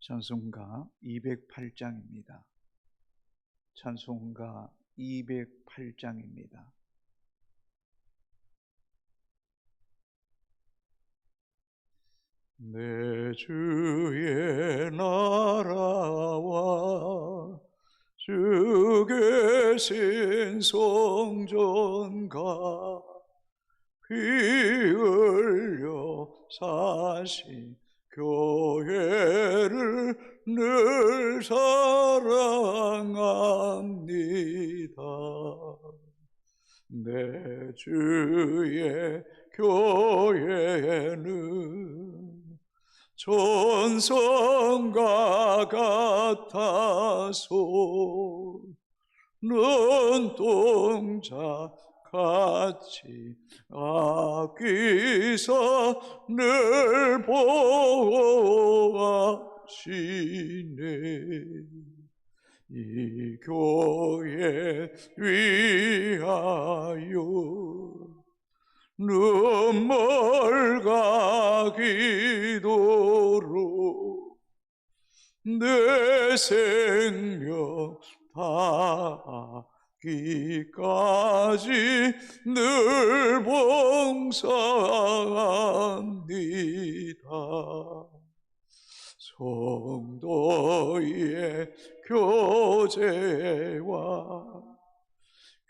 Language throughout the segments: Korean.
찬송가 208장입니다. 찬송가 208장입니다. 내 주의 나라와 주 계신 성전가 피 흘려 사신 교회를 늘 사랑합니다. 내 주의 교회는 전성과 같아서 눈동자 같이 아끼사 늘 보호하시네. 이 교회 위하여 눈물과 기도로 내 생명 다하기까지 늘 봉사합니다. 성도의 교제와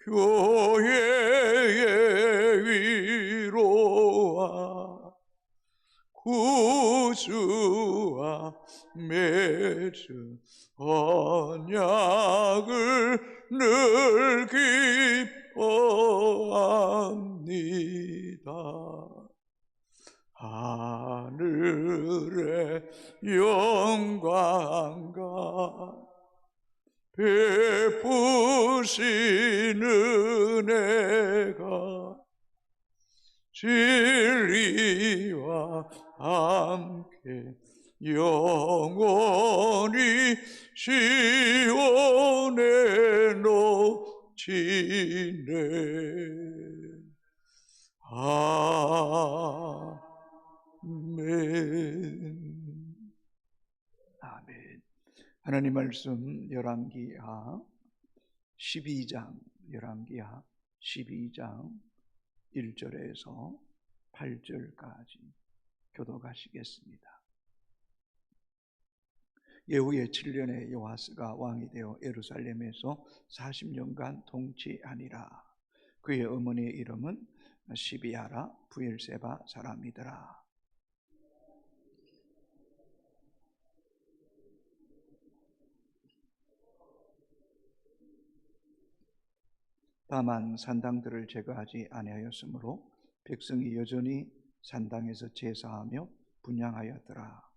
교회의 위로와 구주와 맺은 언약을 늘 기뻐합니다. 하늘의 영광과 베푸신 은혜가 진리와 함께 영원히 시온에 놓치네. 아멘. 아멘. 하나님 말씀 열왕기하 12장 1절에서 8절까지 교독하시겠습니다. 예후의 7년에 요아스가 왕이 되어 예루살렘에서 40년간 통치하니라. 그의 어머니의 이름은 시비아라 브엘세바 사람이더라. 다만 산당들을 제거하지 아니하였으므로 백성이 여전히 산당에서 제사하며 분향하였더라.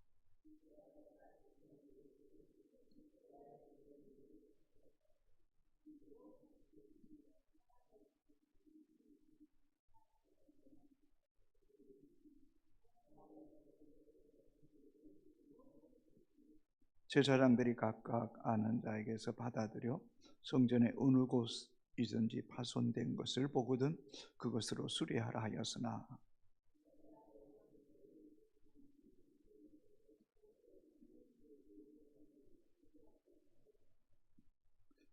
제사장들이 각각 아는 자에게서 받아들여 성전의 어느 곳이든지 파손된 것을 보거든 그것으로 수리하라 하였으나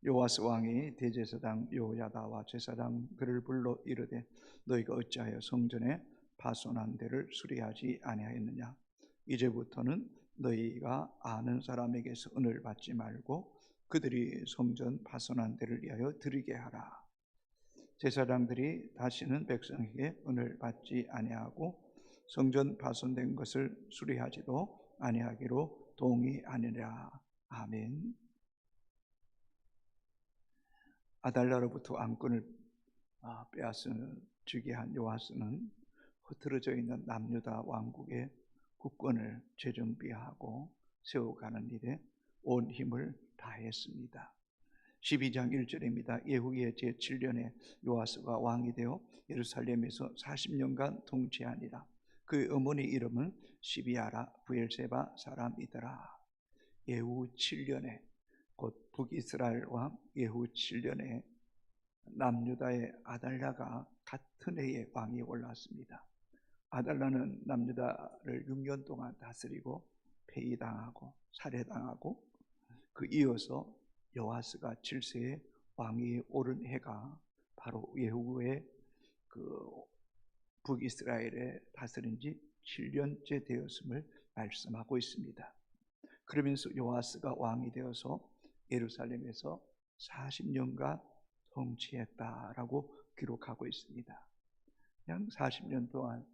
요아스 왕이 대제사장 여호야다와 제사장들을 불러 이르되 너희가 어찌하여 성전에 파손한 데를 수리하지 아니하였느냐. 이제부터는 너희가 아는 사람에게서 은을 받지 말고 그들이 성전 파손한 데를 위하여 드리게 하라. 제사장들이 다시는 백성에게 은을 받지 아니하고 성전 파손된 것을 수리하지도 아니하기로 동의하니라. 아멘. 아달랴로부터 왕권을 빼앗은 즉위한 요아스는 흐트러져 있는 남유다 왕국의 국권을 재정비하고 세워가는 일에 온 힘을 다했습니다. 12장 1절입니다. 예후의 제7년에 요아스가 왕이 되어 예루살렘에서 40년간 통치하니라. 그의 어머니 이름은 시비아라 브엘세바 사람이더라. 예후 7년에 곧 북이스라엘 왕 예후 7년에 남유다의 아달랴가 같은 해에 왕이 올랐습니다. 아달랴는 남유다를 6년 동안 다스리고 폐위당하고 살해당하고 그 이어서 여호아스가 7세에 왕위에 오른 해가 바로 예후의 그 북이스라엘에 다스린 지 7년째 되었음을 말씀하고 있습니다. 그러면서 여호아스가 왕이 되어서 예루살렘에서 40년간 통치했다라고 기록하고 있습니다. 그냥 40년 동안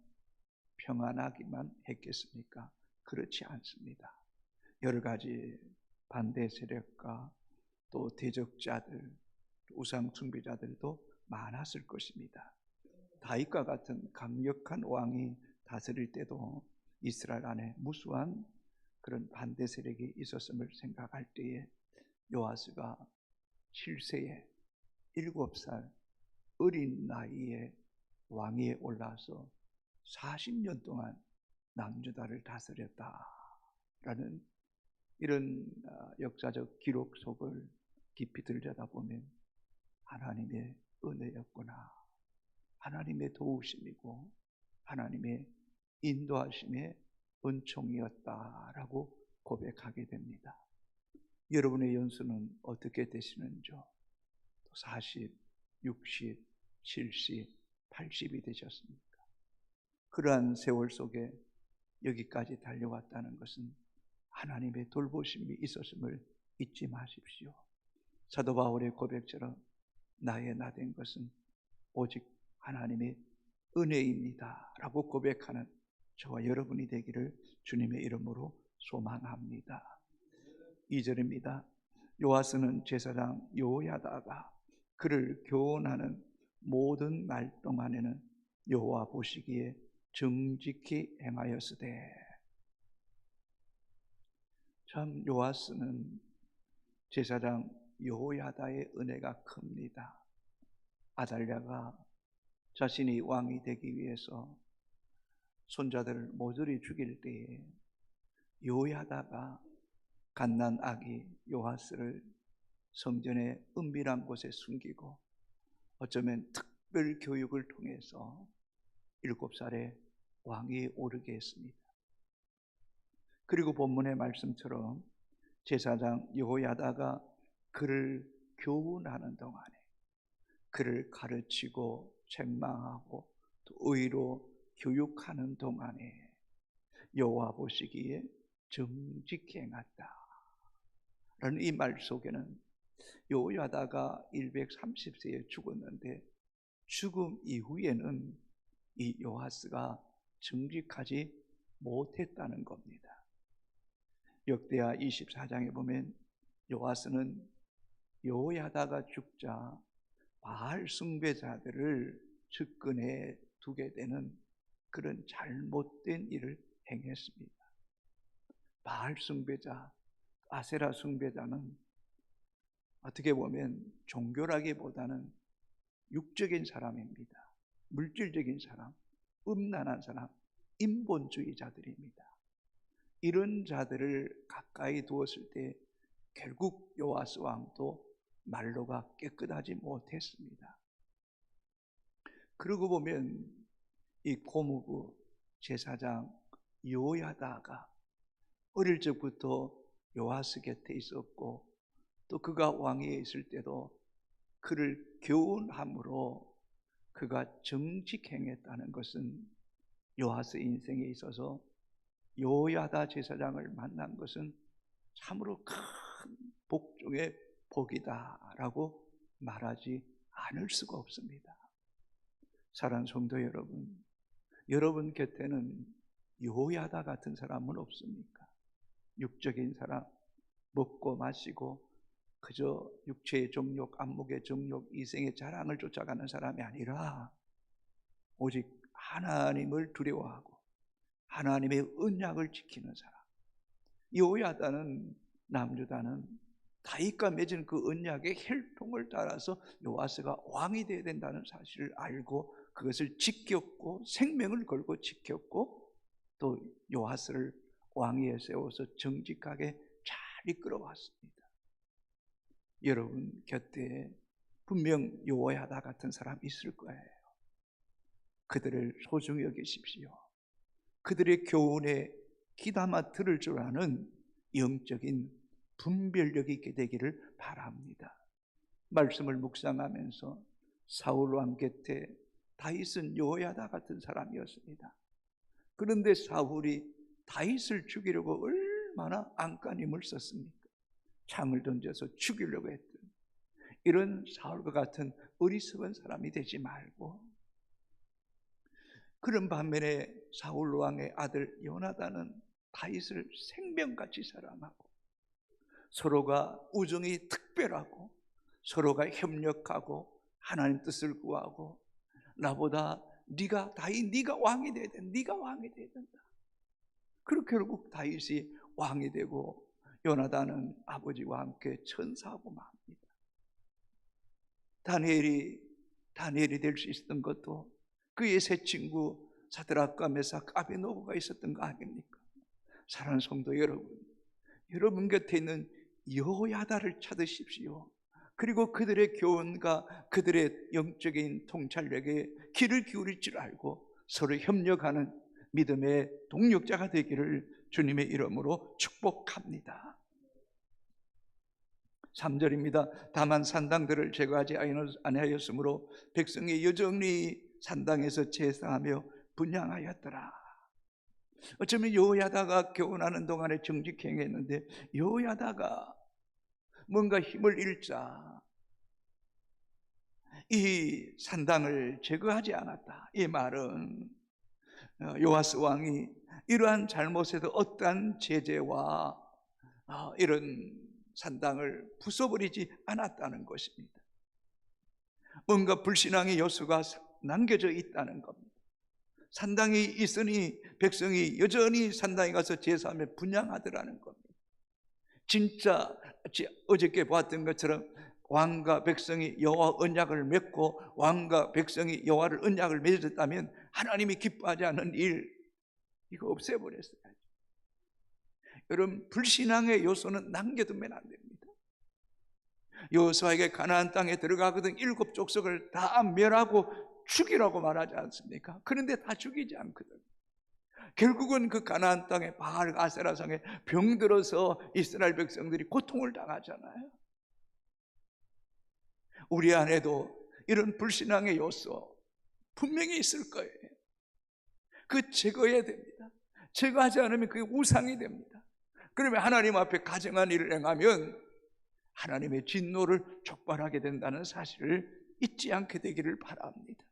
평안하기만 했겠습니까? 그렇지 않습니다. 여러 가지 반대 세력과 또 대적자들, 우상 숭배자들도 많았을 것입니다. 다윗과 같은 강력한 왕이 다스릴 때도 이스라엘 안에 무수한 그런 반대 세력이 있었음을 생각할 때에 요아스가 7세에 7살 어린 나이에 왕위에 올라서 40년 동안 남유다를 다스렸다라는 이런 역사적 기록 속을 깊이 들여다보면 하나님의 은혜였구나, 하나님의 도우심이고 하나님의 인도하심의 은총이었다라고 고백하게 됩니다. 여러분의 연수는 어떻게 되시는지요? 40, 60, 70, 80이 되셨습니까? 그러한 세월 속에 여기까지 달려왔다는 것은 하나님의 돌보심이 있었음을 잊지 마십시오. 사도 바울의 고백처럼 나의 나된 것은 오직 하나님의 은혜입니다 라고 고백하는 저와 여러분이 되기를 주님의 이름으로 소망합니다. 2절입니다. 요아스는 제사장 여호야다가 그를 교훈하는 모든 날 동안에는 여호와 보시기에 정직히 행하였으되. 참 요아스는 제사장 여호야다의 은혜가 큽니다. 아달랴가 자신이 왕이 되기 위해서 손자들을 모조리 죽일 때에 여호야다가 갓난 아기 요아스를 성전의 은밀한 곳에 숨기고 어쩌면 특별 교육을 통해서 7살에 왕위에 오르게 했습니다. 그리고 본문의 말씀처럼 제사장 여호야다가 그를 교훈하는 동안에, 그를 가르치고 책망하고 또 의로 교육하는 동안에 여호와 보시기에 정직히 행했다 라는 이 말 속에는 여호야다가 130세에 죽었는데 죽음 이후에는 이 요아스가 정직하지 못했다는 겁니다. 역대하 24장에 보면 요아스는 여호야다가 죽자 바알 숭배자들을 측근해 두게 되는 그런 잘못된 일을 행했습니다. 바알 숭배자, 아세라 숭배자는 어떻게 보면 종교라기보다는 육적인 사람입니다. 물질적인 사람, 음란한 사람, 인본주의자들입니다. 이런 자들을 가까이 두었을 때 결국 요아스 왕도 말로가 깨끗하지 못했습니다. 그러고 보면 이 고무부 제사장 여호야다가 어릴 적부터 요아스 곁에 있었고 또 그가 왕위에 있을 때도 그를 교훈함으로 그가 정직행했다는 것은 요아스 인생에 있어서 여호야다 제사장을 만난 것은 참으로 큰 복 중의 복이다라고 말하지 않을 수가 없습니다. 사랑하는 성도 여러분, 여러분 곁에는 여호야다 같은 사람은 없습니까? 육적인 사람, 먹고 마시고 그저 육체의 정욕, 안목의 정욕, 이생의 자랑을 쫓아가는 사람이 아니라 오직 하나님을 두려워하고 하나님의 언약을 지키는 사람. 여호야다는, 남유다는 다윗과 맺은 그 언약의 혈통을 따라서 요아스가 왕이 되어야 된다는 사실을 알고 그것을 지켰고 생명을 걸고 지켰고 또 요아스를 왕위에 세워서 정직하게 잘 이끌어왔습니다. 여러분 곁에 분명 여호야다 같은 사람이 있을 거예요. 그들을 소중히 여기십시오. 그들의 교훈에 귀담아 들을 줄 아는 영적인 분별력이 있게 되기를 바랍니다. 말씀을 묵상하면서 사울 왕 곁에 다윗은 요야다 같은 사람이었습니다. 그런데 사울이 다윗을 죽이려고 얼마나 안간힘을 썼습니까? 창을 던져서 죽이려고 했던 이런 사울과 같은 어리석은 사람이 되지 말고, 그런 반면에 사울 왕의 아들 요나단은 다윗을 생명같이 사랑하고 서로가 우정이 특별하고 서로가 협력하고 하나님 뜻을 구하고, 나보다 네가 다윗, 네가 왕이 돼야 된다, 네가 왕이 돼야 된다. 그렇게 결국 다윗이 왕이 되고 요나단은 아버지와 함께 천사하고 맙니다. 다니엘이 될 수 있었던 것도 그의 세 친구 사드락과 메삭, 아베노고가 있었던 거 아닙니까? 사랑하는 성도 여러분, 여러분 곁에 있는 여호야다를 찾으십시오. 그리고 그들의 교훈과 그들의 영적인 통찰력에 귀를 기울일 줄 알고 서로 협력하는 믿음의 동력자가 되기를 주님의 이름으로 축복합니다. 3절입니다. 다만 산당들을 제거하지 아니하였으므로 백성이 여전히 산당에서 제사하며 분향하였더라. 어쩌면 여호야다가 교훈하는 동안에 정직행했는데 여호야다가 뭔가 힘을 잃자 이 산당을 제거하지 않았다. 이 말은 요아스 왕이 이러한 잘못에도 어떠한 제재와 이런 산당을 부숴버리지 않았다는 것입니다. 뭔가 불신앙의 요소가 남겨져 있다는 겁니다. 산당이 있으니 백성이 여전히 산당에 가서 제사하며 분향하더라는 겁니다. 진짜 어저께 보았던 것처럼 왕과 백성이 여호와 언약을 맺고 왕과 백성이 여호와를 언약을 맺었다면 하나님이 기뻐하지 않는 일, 이거 없애버렸어야죠. 여러분, 불신앙의 요소는 남겨두면 안 됩니다. 여호수아에게 가나안 땅에 들어가거든 7 족속을 다 멸하고 죽이라고 말하지 않습니까? 그런데 다 죽이지 않거든. 결국은 그 가나안 땅에 바알 아세라상에 병들어서 이스라엘 백성들이 고통을 당하잖아요. 우리 안에도 이런 불신앙의 요소 분명히 있을 거예요. 그 제거해야 됩니다. 제거하지 않으면 그게 우상이 됩니다. 그러면 하나님 앞에 가증한 일을 행하면 하나님의 진노를 촉발하게 된다는 사실을 잊지 않게 되기를 바랍니다.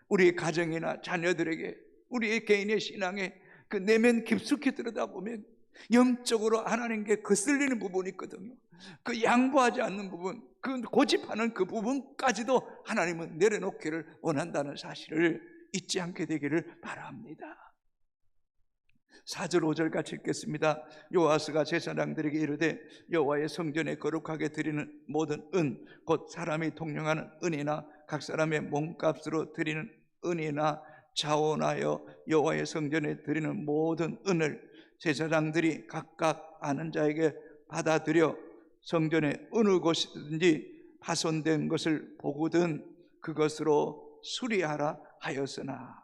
우리의 가정이나 자녀들에게, 우리의 개인의 신앙에 그 내면 깊숙이 들여다보면 영적으로 하나님께 거슬리는 부분이 있거든요. 그 양보하지 않는 부분, 그 고집하는 그 부분까지도 하나님은 내려놓기를 원한다는 사실을 잊지 않게 되기를 바랍니다. 4절 5절 같이 읽겠습니다. 요아스가 제사장들에게 이르되 여호와의 성전에 거룩하게 드리는 모든 은, 곧 사람이 통용하는 은이나 각 사람의 몸값으로 드리는 은이나 자원하여 여호와의 성전에 드리는 모든 은을 제사장들이 각각 아는 자에게 받아들여 성전의 어느 곳이든지 파손된 것을 보거든 그것으로 수리하라 하였으나.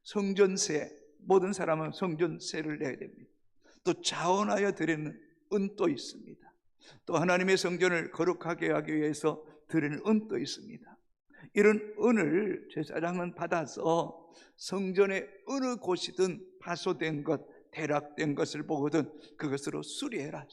성전세, 모든 사람은 성전세를 내야 됩니다. 또 자원하여 드리는 은도 있습니다. 또 하나님의 성전을 거룩하게 하기 위해서 드리는 은도 있습니다. 이런 은을 제사장은 받아서 성전의 어느 곳이든 파손된 것, 퇴락된 것을 보거든 그것으로 수리해라.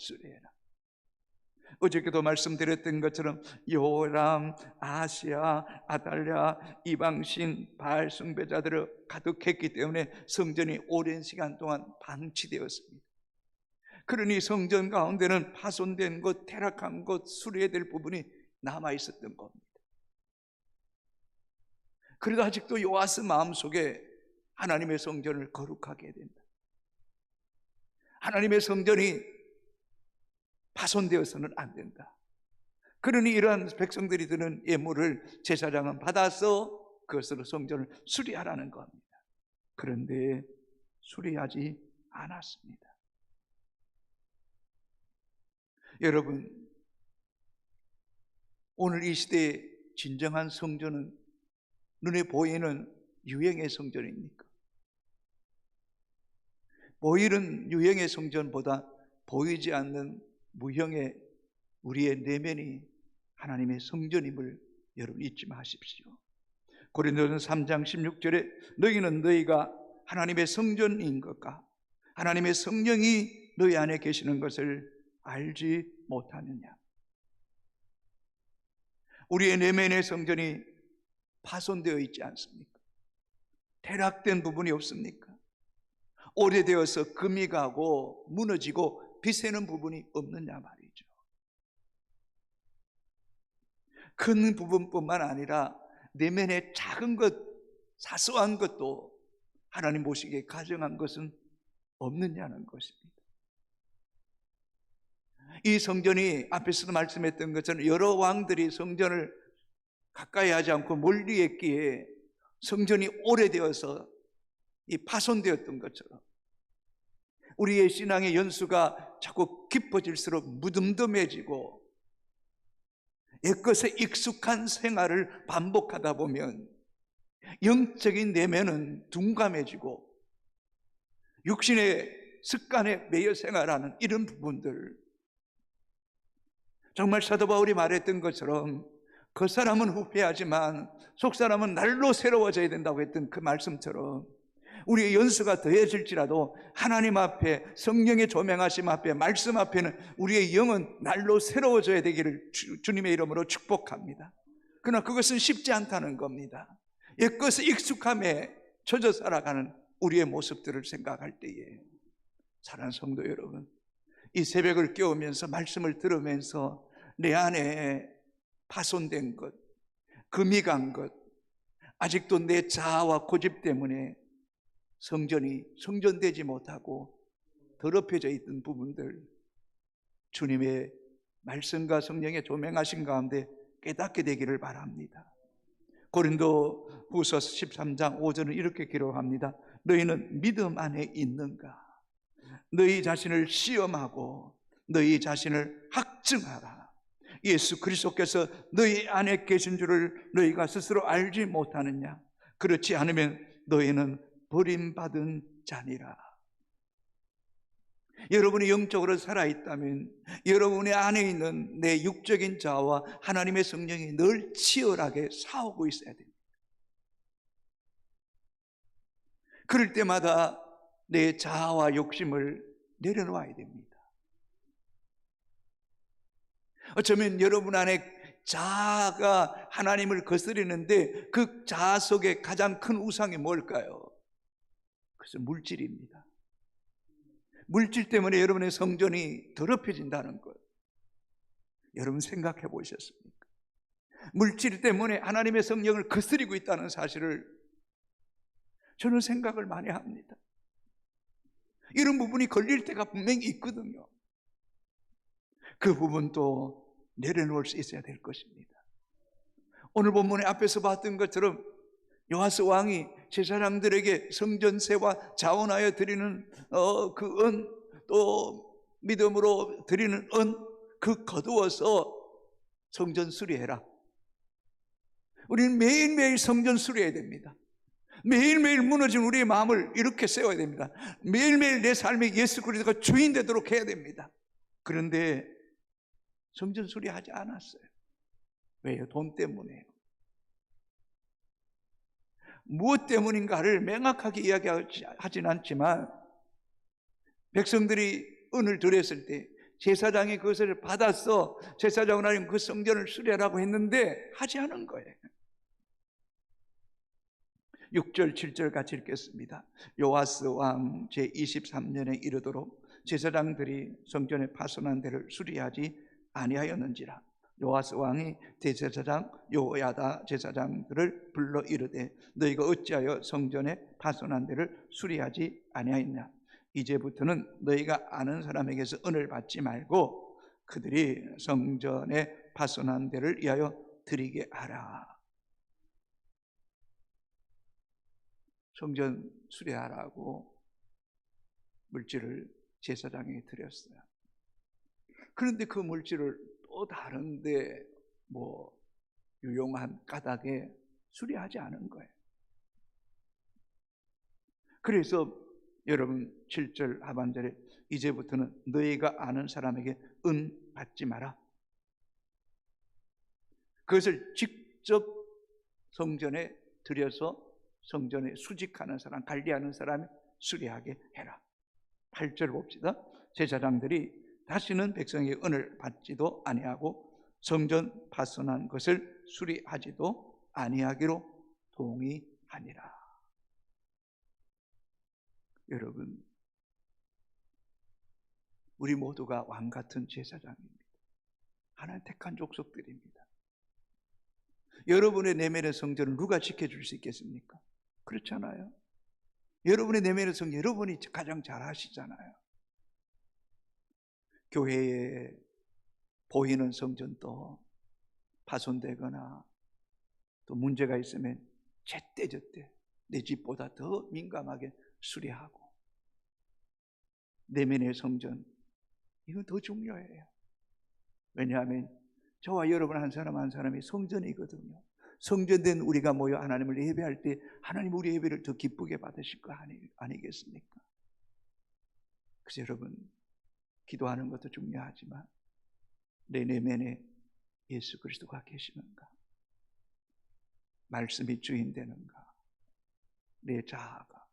어저께도 말씀드렸던 것처럼 요람, 아시아, 아달랴, 이방신, 바알 숭배자들을 가득했기 때문에 성전이 오랜 시간 동안 방치되었습니다. 그러니 성전 가운데는 파손된 것, 퇴락한 것, 수리해야 될 부분이 남아있었던 겁니다. 그래도 아직도 요아스 마음속에 하나님의 성전을 거룩하게 해야 된다. 하나님의 성전이 파손되어서는 안 된다. 그러니 이러한 백성들이 드는 예물을 제사장은 받아서 그것으로 성전을 수리하라는 겁니다. 그런데 수리하지 않았습니다. 여러분, 오늘 이 시대의 진정한 성전은 눈에 보이는 유행의 성전입니까? 보이는 유형의 성전보다 보이지 않는 무형의 우리의 내면이 하나님의 성전임을 여러분 잊지 마십시오. 고린도전서 3장 16절에 너희는 너희가 하나님의 성전인 것과 하나님의 성령이 너희 안에 계시는 것을 알지 못하느냐. 우리의 내면의 성전이 파손되어 있지 않습니까? 퇴락된 부분이 없습니까? 오래되어서 금이 가고 무너지고 비새는 부분이 없느냐 말이죠. 큰 부분뿐만 아니라 내면의 작은 것, 사소한 것도 하나님 보시기에 가정한 것은 없느냐는 것입니다. 이 성전이 앞에서도 말씀했던 것처럼 여러 왕들이 성전을 가까이 하지 않고 멀리 했기에 성전이 오래되어서 파손되었던 것처럼 우리의 신앙의 연수가 자꾸 깊어질수록 무덤덤해지고 옛것에 익숙한 생활을 반복하다 보면 영적인 내면은 둔감해지고 육신의 습관에 매여 생활하는 이런 부분들, 정말 사도 바울이 말했던 것처럼 겉사람은 후패하지만 속사람은 날로 새로워져야 된다고 했던 그 말씀처럼 우리의 연수가 더해질지라도 하나님 앞에, 성령의 조명하심 앞에, 말씀 앞에는 우리의 영은 날로 새로워져야 되기를 주님의 이름으로 축복합니다. 그러나 그것은 쉽지 않다는 겁니다. 옛것의 익숙함에 젖어 살아가는 우리의 모습들을 생각할 때에, 사랑하는 성도 여러분, 이 새벽을 깨우면서 말씀을 들으면서 내 안에 파손된 것, 금이 간 것, 아직도 내 자아와 고집 때문에 성전이 성전되지 못하고 더럽혀져 있던 부분들, 주님의 말씀과 성령의 조명하신 가운데 깨닫게 되기를 바랍니다. 고린도 후서 13장 5절은 이렇게 기록합니다. 너희는 믿음 안에 있는가? 너희 자신을 시험하고 너희 자신을 학증하라. 예수 그리스도께서 너희 안에 계신 줄을 너희가 스스로 알지 못하느냐? 그렇지 않으면 너희는 버림받은 자니라. 여러분이 영적으로 살아있다면 여러분의 안에 있는 내 육적인 자아와 하나님의 성령이 늘 치열하게 싸우고 있어야 됩니다. 그럴 때마다 내 자아와 욕심을 내려놓아야 됩니다. 어쩌면 여러분 안에 자아가 하나님을 거스리는데 그 자아 속에 가장 큰 우상이 뭘까요? 그것은 물질입니다. 물질 때문에 여러분의 성전이 더럽혀진다는 것, 여러분 생각해 보셨습니까? 물질 때문에 하나님의 성령을 거스리고 있다는 사실을 저는 생각을 많이 합니다. 이런 부분이 걸릴 때가 분명히 있거든요. 그 부분도 내려놓을 수 있어야 될 것입니다. 오늘 본문에 앞에서 봤던 것처럼 요아스 왕이 제사장들에게 성전세와 자원하여 드리는 그 은, 또 믿음으로 드리는 은, 그 거두어서 성전 수리해라. 우리는 매일매일 성전 수리해야 됩니다. 매일매일 무너진 우리의 마음을 이렇게 세워야 됩니다. 매일매일 내 삶에 예수 그리스도가 주인 되도록 해야 됩니다. 그런데 성전 수리하지 않았어요. 왜요? 돈 때문에요. 무엇 때문인가를 명확하게 이야기하진 않지만 백성들이 은을 드렸을 때 제사장이 그것을 받아서 제사장은 하나님 그 성전을 수리하라고 했는데 하지 않은 거예요. 6절 7절 같이 읽겠습니다. 요아스 왕 제23년에 이르도록 제사장들이 성전의 파손한 데를 수리하지 아니하였는지라. 요아스 왕이 대제사장 요야다 제사장들을 불러 이르되 너희가 어찌하여 성전의 파손한 데를 수리하지 아니하였냐? 이제부터는 너희가 아는 사람에게서 은을 받지 말고 그들이 성전의 파손한 데를 위하여 드리게 하라. 성전 수리하라고 물질을 제사장에게 드렸어요. 그런데 그 물질을 또 다른데 유용한 까닭에 수리하지 않은 거예요. 그래서 여러분 7절 하반절에 이제부터는 너희가 아는 사람에게 은 받지 마라. 그것을 직접 성전에 들여서 성전에 수직하는 사람, 관리하는 사람이 수리하게 해라. 8절 봅시다. 제사장들이 다시는 백성의 은을 받지도 아니하고 성전 파손한 것을 수리하지도 아니하기로 동의하니라. 여러분, 우리 모두가 왕 같은 제사장입니다. 하나님 택한 족속들입니다. 여러분의 내면의 성전을 누가 지켜줄 수 있겠습니까? 그렇잖아요. 여러분의 내면의 성전 여러분이 가장 잘 아시잖아요. 교회에 보이는 성전도 파손되거나 또 문제가 있으면 제때제때 내 집보다 더 민감하게 수리하고, 내면의 성전, 이건 더 중요해요. 왜냐하면 저와 여러분 한 사람 한 사람이 성전이거든요. 성전된 우리가 모여 하나님을 예배할 때 하나님 우리 예배를 더 기쁘게 받으실 거 아니겠습니까? 그래서 여러분, 기도하는 것도 중요하지만 내 내면에 예수 그리스도가 계시는가? 말씀이 주인 되는가? 내 자아가,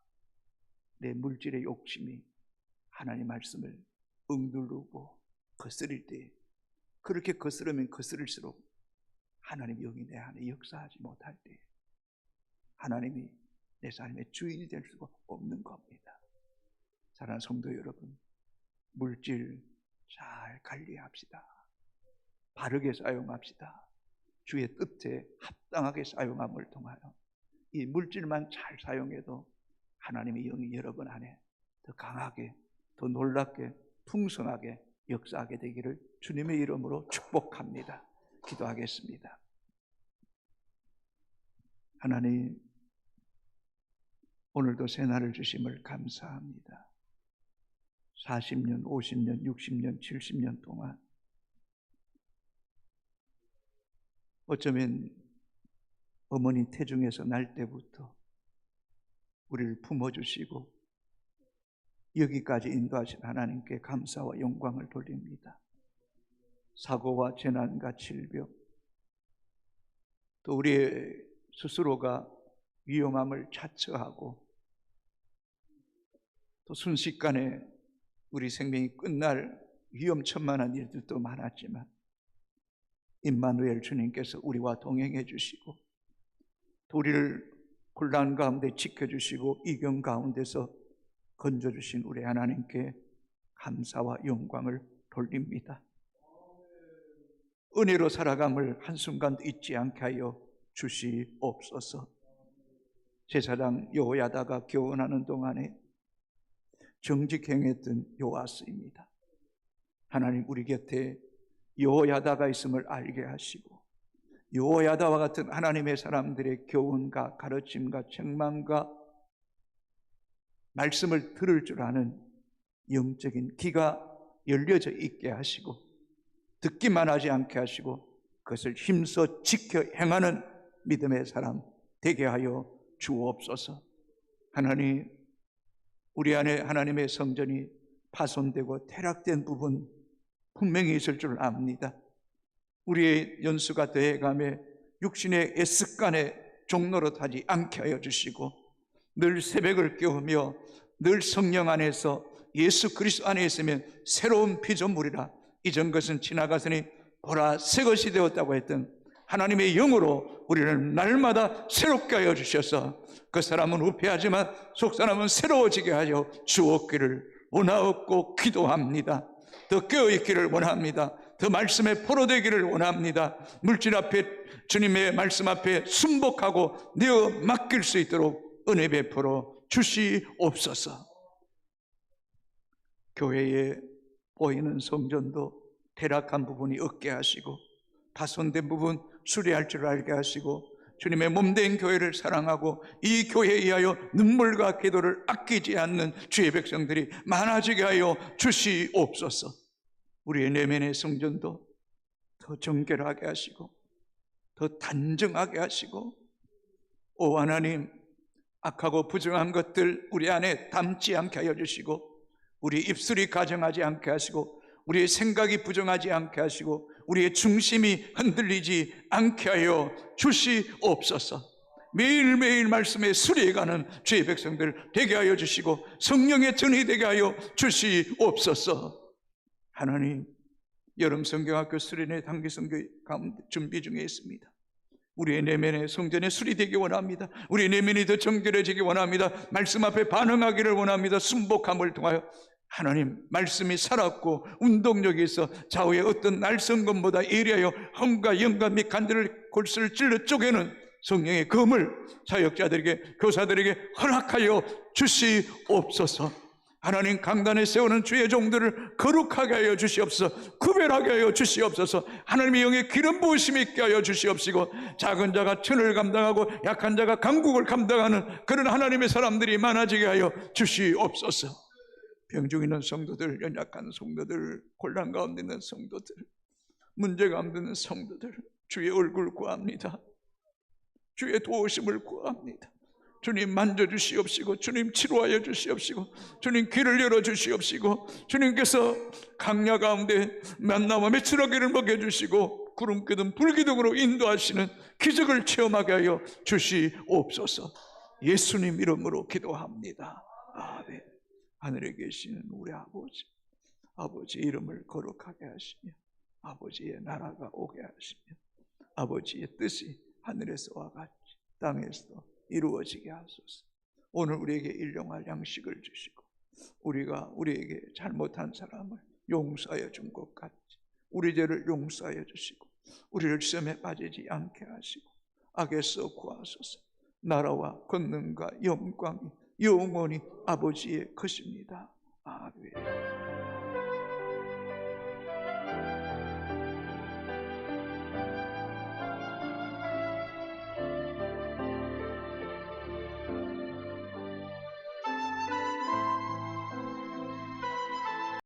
내 물질의 욕심이 하나님 말씀을 억누르고 거스릴 때, 그렇게 거스르면 거스릴수록 하나님 영이 내 안에 역사하지 못할 때 하나님이 내 삶의 주인이 될 수가 없는 겁니다. 사랑하는 성도 여러분, 물질 잘 관리합시다. 바르게 사용합시다. 주의 뜻에 합당하게 사용함을 통하여 이 물질만 잘 사용해도 하나님의 영이 여러분 안에 더 강하게, 더 놀랍게, 풍성하게 역사하게 되기를 주님의 이름으로 축복합니다. 기도하겠습니다. 하나님, 오늘도 새날을 주심을 감사합니다. 40년, 50년, 60년, 70년 동안 어쩌면 어머니 태중에서 날 때부터 우리를 품어주시고 여기까지 인도하신 하나님께 감사와 영광을 돌립니다. 사고와 재난과 질병, 또 우리의 스스로가 위험함을 자처하고 또 순식간에 우리 생명이 끝날 위험천만한 일들도 많았지만 임마누엘 주님께서 우리와 동행해 주시고 또 우리를 곤란 가운데 지켜주시고 이경 가운데서 건져주신 우리 하나님께 감사와 영광을 돌립니다. 은혜로 살아감을 한순간도 잊지 않게 하여 주시옵소서. 제사장 여호야다가 교훈하는 동안에 정직 행했던 요아스입니다. 하나님, 우리 곁에 여호야다가 있음을 알게 하시고 여호야다와 같은 하나님의 사람들의 교훈과 가르침과 책망과 말씀을 들을 줄 아는 영적인 귀가 열려져 있게 하시고 듣기만 하지 않게 하시고 그것을 힘써 지켜 행하는 믿음의 사람 되게 하여 주옵소서. 하나님, 우리 안에 하나님의 성전이 파손되고 퇴락된 부분 분명히 있을 줄 압니다. 우리의 연수가 더해가며 육신의 애습관에 종노릇하지 않게 하여 주시고 늘 새벽을 깨우며 늘 성령 안에서 예수 그리스도 안에 있으면 새로운 피조물이라 이전 것은 지나갔으니 보라 새 것이 되었다고 했던 하나님의 영으로 우리를 날마다 새롭게 하여 주셔서 그 사람은 우패하지만 속 사람은 새로워지게 하여 주옵기를 원하옵고 기도합니다. 더 깨어있기를 원합니다. 더 말씀에 포로되기를 원합니다. 물질 앞에 주님의 말씀 앞에 순복하고 내어 맡길 수 있도록 은혜 베풀어 주시옵소서. 교회에 보이는 성전도 퇴락한 부분이 없게 하시고 파손된 부분 수리할 줄 알게 하시고 주님의 몸된 교회를 사랑하고 이 교회에 의하여 눈물과 기도를 아끼지 않는 주의 백성들이 많아지게 하여 주시옵소서. 우리의 내면의 성전도 더 정결하게 하시고 더 단정하게 하시고 오 하나님, 악하고 부정한 것들 우리 안에 담지 않게 하여 주시고, 우리 입술이 가정하지 않게 하시고, 우리의 생각이 부정하지 않게 하시고, 우리의 중심이 흔들리지 않게 하여 주시옵소서. 매일매일 말씀에 수리해가는 주의 백성들 되게 하여 주시고, 성령의 전이 되게 하여 주시옵소서. 하나님, 여름 성경학교 수련회 단기 선교 가운데 준비 중에 있습니다. 우리의 내면의 성전에 수리되기 원합니다. 우리의 내면이 더 정결해지기 원합니다. 말씀 앞에 반응하기를 원합니다. 순복함을 통하여 하나님, 말씀이 살았고 운동력이 있어 좌우의 어떤 날성검보다 예리하여 험과 영과 및 간들을 골수를 찔러 쪼개는 성령의 검을 사역자들에게, 교사들에게 허락하여 주시옵소서. 하나님, 강단에 세우는 주의 종들을 거룩하게 하여 주시옵소서. 구별하게 하여 주시옵소서. 하나님의 영의 기름 부으심 있게 하여 주시옵시고, 작은 자가 천을 감당하고 약한 자가 강국을 감당하는 그런 하나님의 사람들이 많아지게 하여 주시옵소서. 병중 있는 성도들, 연약한 성도들, 곤란 가운데 있는 성도들, 문제 가운데 있는 성도들, 주의 얼굴 구합니다. 주의 도우심을 구합니다. 주님 만져주시옵시고, 주님 치료하여 주시옵시고, 주님 길을 열어주시옵시고, 주님께서 강야 가운데 만나와 메추라기를 먹여주시고 구름 기둥 불 기둥으로 인도하시는 기적을 체험하게 하여 주시옵소서. 예수님 이름으로 기도합니다. 아멘. 하늘에 계시는 우리 아버지, 아버지 이름을 거룩하게 하시며 아버지의 나라가 오게 하시며 아버지의 뜻이 하늘에서와 같이 땅에서도 이루어지게 하소서. 오늘 우리에게 일용할 양식을 주시고, 우리가 우리에게 잘못한 사람을 용서하여 준 것 같이 우리 죄를 용서하여 주시고, 우리를 시험에 빠지지 않게 하시고 악에서 구하소서. 나라와 권능과 영광이 영원히 아버지의 것입니다. 아멘.